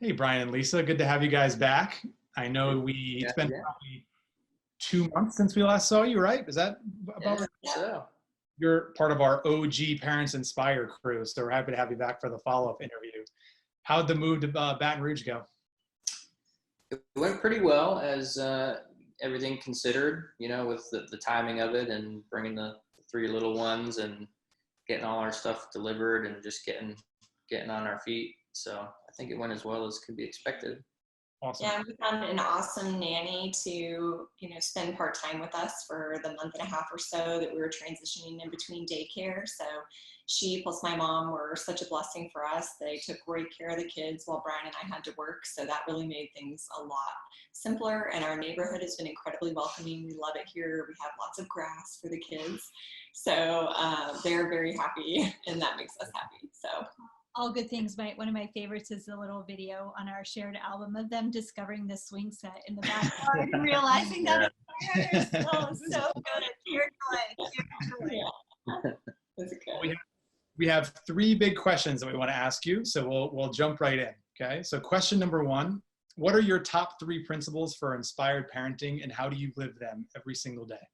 Hey, Brian and Lisa, good to have you guys back. I know it's been Yeah. probably 2 months since we last saw you, right? Is that about right? So, You're part of our OG Parents Inspire crew, so we're happy to have you back for the follow-up interview. How'd the move to Baton Rouge go? it went pretty well as everything considered, with the timing of it and bringing the three little ones and getting all our stuff delivered and just getting on our feet. So I think it went as well as could be expected. Awesome. Yeah, we found an awesome nanny to, spend part-time with us for the month and a half or so that we were transitioning in between daycare. So she plus my mom were such a blessing for us. They took great care of the kids while Brian and I had to work. So that really made things a lot simpler. And our neighborhood has been incredibly welcoming. We love it here. We have lots of grass for the kids. So they're very happy and that makes us happy. So all good things. One of my favorites is the little video on our shared album of them discovering the swing set in the backyard and realizing that it's theirs. Oh, so good. Pure joy. That's good. We have three big questions that we want to ask you, so we'll jump right in. Okay. So question number one: what are your top three principles for inspired parenting, and how do you live them every single day?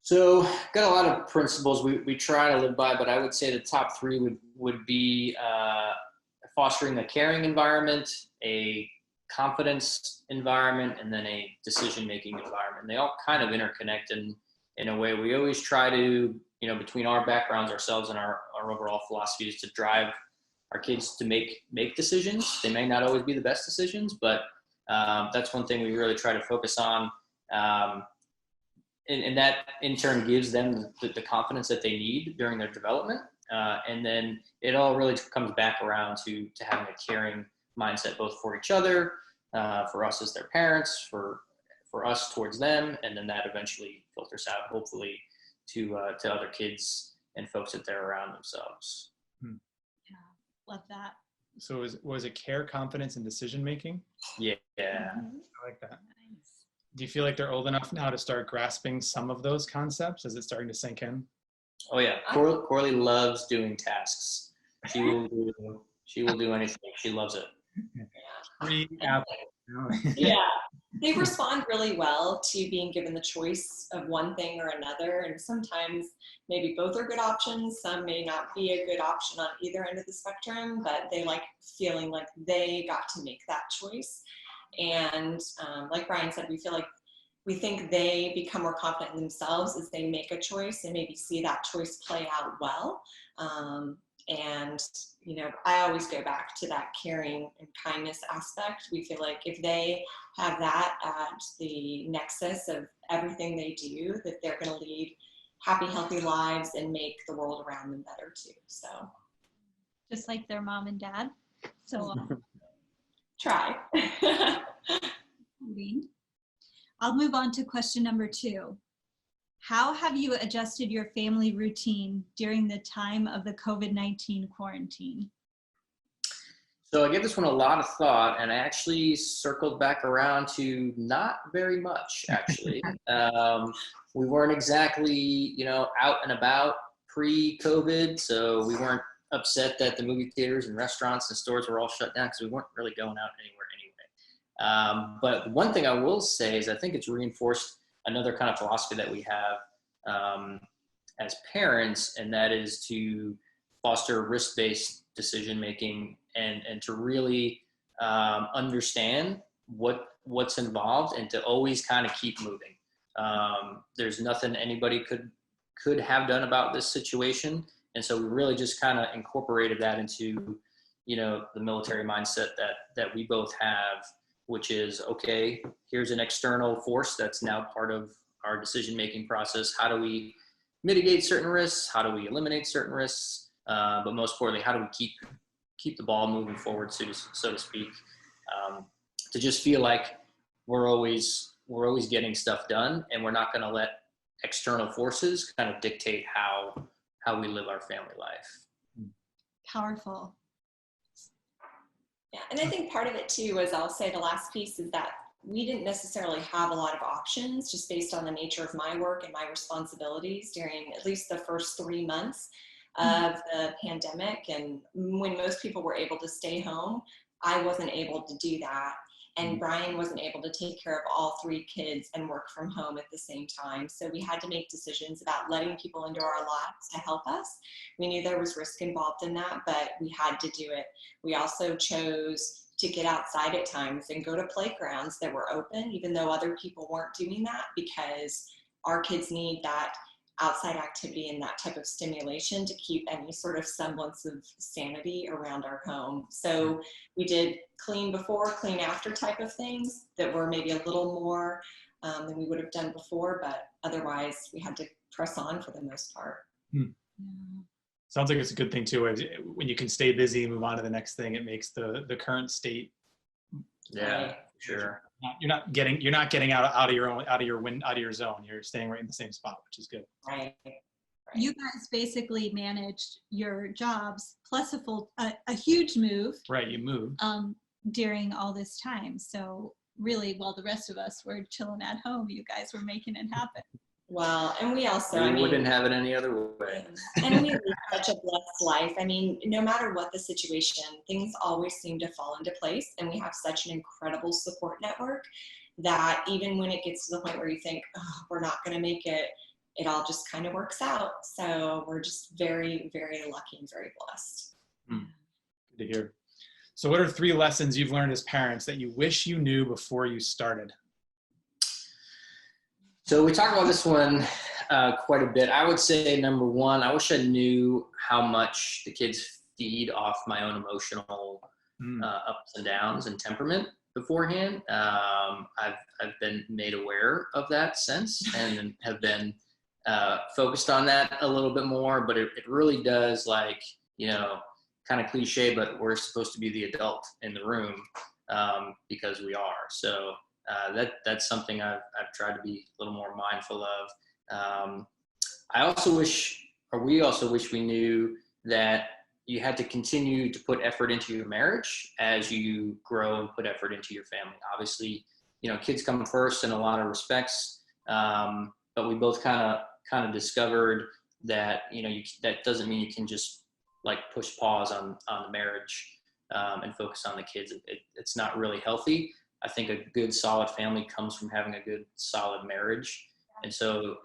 So got a lot of principles we try to live by, but I would say the top three would be fostering a caring environment, a confidence environment, and then a decision-making environment. They all kind of interconnect in a way. We always try to, between our backgrounds, ourselves, and our overall philosophy is to drive our kids to make decisions. They may not always be the best decisions, but that's one thing we really try to focus on. And that in turn gives them the confidence that they need during their development. And then it all really comes back around to having a caring mindset, both for each other, for us as their parents, for us towards them. And then that eventually filters out, hopefully, to other kids and folks that they're around themselves. Yeah, love that. So was it care, confidence, and decision-making? Yeah. I like that. Do you feel like they're old enough now to start grasping some of those concepts? Is it starting to sink in? Oh yeah, Corley loves doing tasks. She will do anything. She loves it. Free apple. Yeah, they respond really well to being given the choice of one thing or another. And sometimes maybe both are good options. Some may not be a good option on either end of the spectrum, but they like feeling like they got to make that choice. And like Brian said, we think they become more confident in themselves as they make a choice and maybe see that choice play out well. And, I always go back to that caring and kindness aspect. We feel like if they have that at the nexus of everything they do, that they're going to lead happy, healthy lives and make the world around them better too. So just like their mom and dad. So try. I'll move on to question number 2. How have you adjusted your family routine during the time of the COVID-19 quarantine? So I gave this one a lot of thought, and I actually circled back around to not very much, actually. We weren't exactly, out and about pre-COVID, so we weren't upset that the movie theaters and restaurants and stores were all shut down because we weren't really going out anywhere anyway. But one thing I will say is I think it's reinforced another kind of philosophy that we have as parents, and that is to foster risk-based decision-making and to really understand what's involved and to always kind of keep moving. There's nothing anybody could have done about this situation. And so we really just kind of incorporated that into, the military mindset that we both have, which is, okay, here's an external force that's now part of our decision-making process. How do we mitigate certain risks? How do we eliminate certain risks? But most importantly, how do we keep the ball moving forward, so to speak, to just feel like we're always getting stuff done, and we're not going to let external forces kind of dictate how we live our family life. Powerful. Yeah, and I think part of it too is, I'll say the last piece is that we didn't necessarily have a lot of options just based on the nature of my work and my responsibilities during at least the first 3 months. of the pandemic. And when most people were able to stay home, I wasn't able to do that. And Brian wasn't able to take care of all 3 kids and work from home at the same time. So we had to make decisions about letting people into our lives to help us. We knew there was risk involved in that, but we had to do it. We also chose to get outside at times and go to playgrounds that were open, even though other people weren't doing that, because our kids need that outside activity and that type of stimulation to keep any sort of semblance of sanity around our home. So we did clean before, clean after type of things that were maybe a little more than we would have done before, but otherwise we had to press on for the most part. Sounds like it's a good thing too. When you can stay busy and move on to the next thing, it makes the current state. Yeah, sure. You're not getting out of your zone. You're staying right in the same spot, which is good. Right. You guys basically managed your jobs plus a huge move. Right, you moved. During all this time. So really, while the rest of us were chilling at home, you guys were making it happen. Well, and we also, We wouldn't have it any other way. And we live such a blessed life. I mean, no matter what the situation, things always seem to fall into place. And we have such an incredible support network that even when it gets to the point where you think, oh, we're not going to make it, it all just kind of works out. So we're just very, very lucky and very blessed. Good to hear. So what are 3 lessons you've learned as parents that you wish you knew before you started? So we talked about this one quite a bit. I would say number 1, I wish I knew how much the kids feed off my own emotional ups and downs and temperament beforehand. I've been made aware of that since and have been focused on that a little bit more, but it really does, like, you know, kind of cliche, but we're supposed to be the adult in the room because we are. So that's something I've tried to be a little more mindful of. We also wish we knew that you had to continue to put effort into your marriage as you grow and put effort into your family. Obviously, you know, kids come first in a lot of respects, but we both kind of discovered that, you know, that doesn't mean you can just like push pause on the marriage and focus on the kids. It's not really healthy. I think a good solid family comes from having a good solid marriage. And so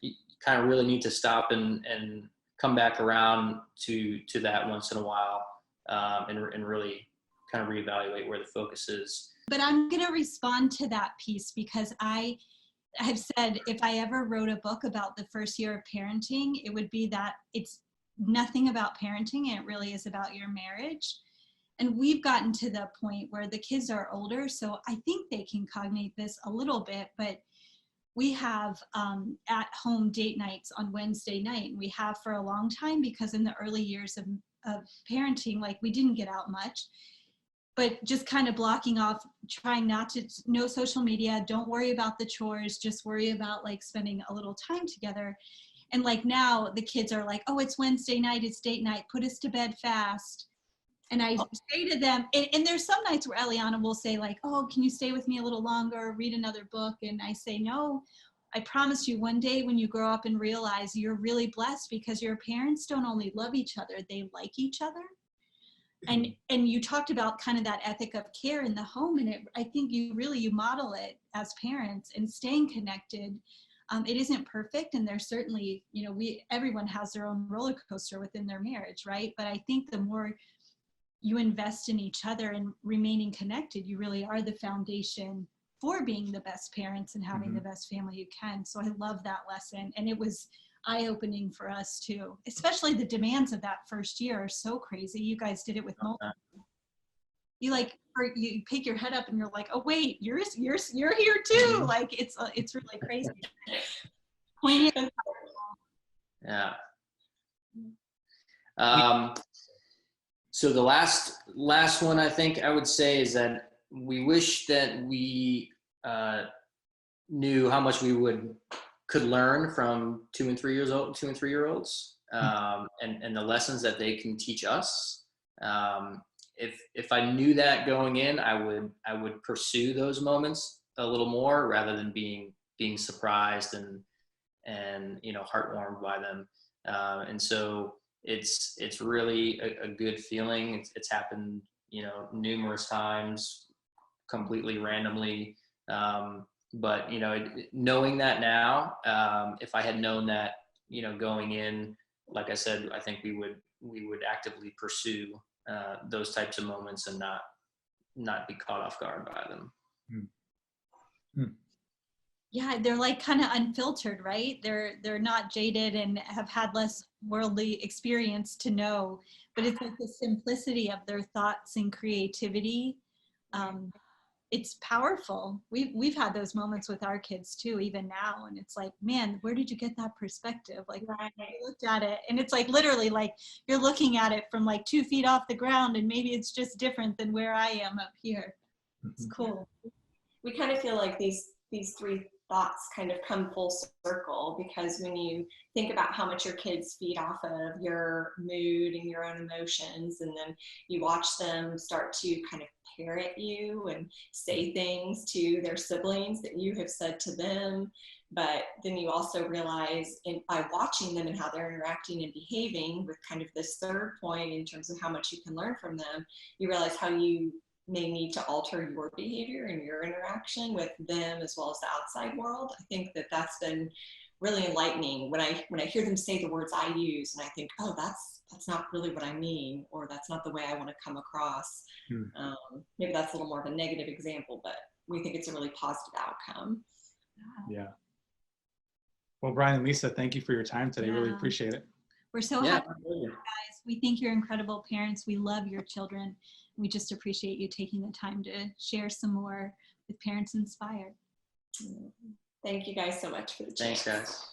you kind of really need to stop and come back around to that once in a while and really kind of reevaluate where the focus is. But I'm going to respond to that piece because I have said if I ever wrote a book about the first year of parenting, it would be that it's nothing about parenting and it really is about your marriage. And we've gotten to the point where the kids are older, so I think they can cognate this a little bit, but we have at-home date nights on Wednesday night, and we have for a long time because in the early years of parenting, like we didn't get out much, but just kind of blocking off, trying not to, no social media, don't worry about the chores, just worry about like spending a little time together. And like now the kids are like, oh, it's Wednesday night, it's date night, put us to bed fast. And I say to them, and there's some nights where Eliana will say like, oh, can you stay with me a little longer, read another book? And I say, no, I promise you one day when you grow up and realize you're really blessed because your parents don't only love each other, they like each other. And you talked about kind of that ethic of care in the home. And I think you model it as parents and staying connected. It isn't perfect. And there's certainly, you know, everyone has their own roller coaster within their marriage, right? But I think the more you invest in each other and remaining connected, you really are the foundation for being the best parents and having the best family you can. So I love that lesson. And it was eye-opening for us too, especially the demands of that first year are so crazy. You guys did it with multiple. You you pick your head up and you're like, oh wait, you're here too. Like it's really crazy. Yeah. So the last one I think I would say is that we wish that we knew how much we could learn from 2 and 3 year olds, and the lessons that they can teach us. If I knew that going in, I would pursue those moments a little more rather than being surprised and you know, heartwarmed by them. And so it's really a good feeling. It's happened, you know, numerous times, completely randomly. But you know, knowing that now, if I had known that, you know, going in, like I said, I think we would actively pursue those types of moments and not be caught off guard by them. Yeah, they're like kind of unfiltered, right? They're not jaded and have had less worldly experience to know, but it's like the simplicity of their thoughts and creativity. It's powerful. We've had those moments with our kids too, even now, and it's like, man, where did you get that perspective? Like, I looked at it, and it's like literally like you're looking at it from like 2 feet off the ground, and maybe it's just different than where I am up here. It's cool. We kind of feel like these three thoughts kind of come full circle, because when you think about how much your kids feed off of your mood and your own emotions, and then you watch them start to kind of parrot you and say things to their siblings that you have said to them, but then you also realize by watching them and how they're interacting and behaving, with kind of this third point in terms of how much you can learn from them, you realize how you may need to alter your behavior and your interaction with them as well as the outside world. I think that that's been really enlightening when I hear them say the words I use, and I think, oh, that's not really what I mean, or that's not the way I want to come across. Maybe that's a little more of a negative example, but we think it's a really positive outcome. Yeah. Well, Brian and Lisa, thank you for your time today. Yeah. Really appreciate it. We're so happy, guys. We think you're incredible parents. We love your children. We just appreciate you taking the time to share some more with Parents Inspired. Thank you guys so much for the chance. Thanks, guys.